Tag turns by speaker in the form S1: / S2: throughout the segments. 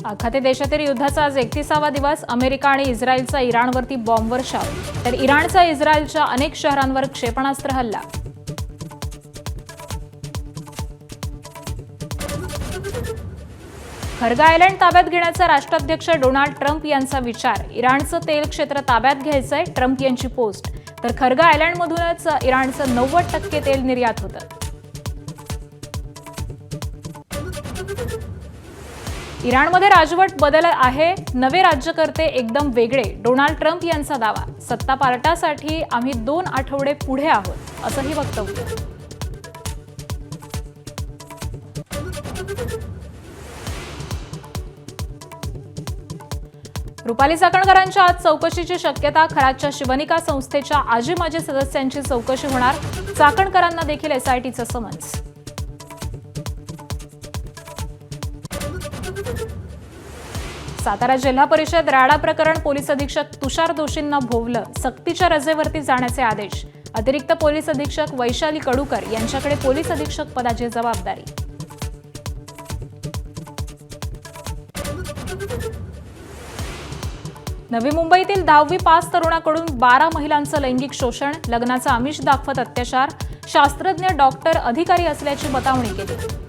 S1: आखाती देशातील युद्धाचा आज 31वा दिवस. अमेरिका आणि इस्रायलचा इराणवरती बॉम्बवर्षाव, तर इराणचा इस्रायलच्या अनेक शहरांवर क्षेपणास्त्र हल्ला. खर्ग आयलँड ताब्यात घेण्याचा राष्ट्राध्यक्ष डोनाल्ड ट्रम्प यांचा विचार. इराणचं तेल क्षेत्र ताब्यात घ्यायचंय, ट्रम्प यांची पोस्ट. तर खर्ग आयलँडमधूनच इराणचं 90% तेल निर्यात होतं. इराणमध्ये राजवट बदल आहे, नवे राज्यकर्ते एकदम वेगळे. डोनाल्ड ट्रम्प यांचा दावा. सत्ता पालटासाठी आम्ही 2 आठवडे पुढे आहोत, असंही वक्तव्य. रुपाली चाकणकरांच्या आज चौकशीची शक्यता. खरातच्या शिवनिका संस्थेच्या आजी माजी सदस्यांची चौकशी होणार. चाकणकरांना देखील एसआयटीचं समन्स. सातारा जिल्हा परिषद राडा प्रकरण. पोलीस अधीक्षक तुषार दोशींना भोवलं. सक्तीच्या रजेवरती जाण्याचे आदेश. अतिरिक्त पोलीस अधीक्षक वैशाली कडूकर यांच्याकडे पोलीस अधीक्षक पदाची जबाबदारी. नवी मुंबईतील 10वी पास तरुणाकडून 12 महिलांचं लैंगिक शोषण. लग्नाचं आमिष दाखवत अत्याचार. शास्त्रज्ञ, डॉक्टर, अधिकारी असल्याची बतावणी केली.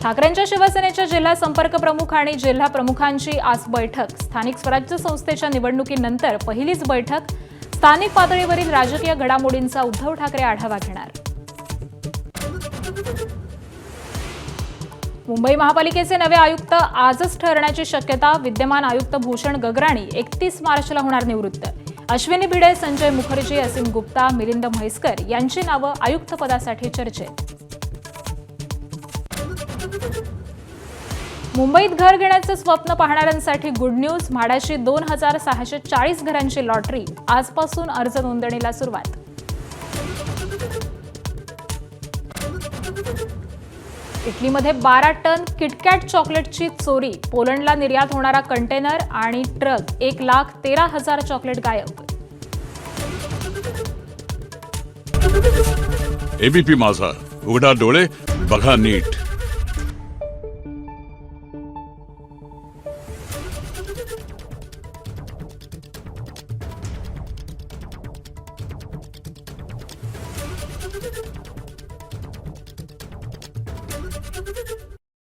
S1: ठाकरेंच्या शिवसेनेच्या जिल्हा संपर्क प्रमुख आणि जिल्हा प्रमुखांची आज बैठक. स्थानिक स्वराज्य संस्थेच्या निवडणुकीनंतर पहिलीच बैठक. स्थानिक पातळीवरील राजकीय घडामोडींचा उद्धव ठाकरे आढावा घेणार. मुंबई महापालिकेचे नवे आयुक्त आजच ठरण्याची शक्यता. विद्यमान आयुक्त भूषण गगराणी 31 मार्चला होणार निवृत्त. अश्विनी भिडे, संजय मुखर्जी, असीम गुप्ता, मिलिंद म्हैसकर यांची नावं आयुक्तपदासाठी चर्चेत. मुंबईत घर घेण्याचे स्वप्न पाहणाऱ्यांसाठी गुड न्यूज. म्हाडाची 2640 घरांची लॉटरी. आजपासून अर्ज नोंदणीला सुरुवात. इटलीमध्ये 12 टन किटकॅट चॉकलेटची चोरी. पोलंडला निर्यात होणारा कंटेनर आणि ट्रक. 1,13,000 चॉकलेट गायब.
S2: एबीपी माझा, उघडा डोळे बघा नीट.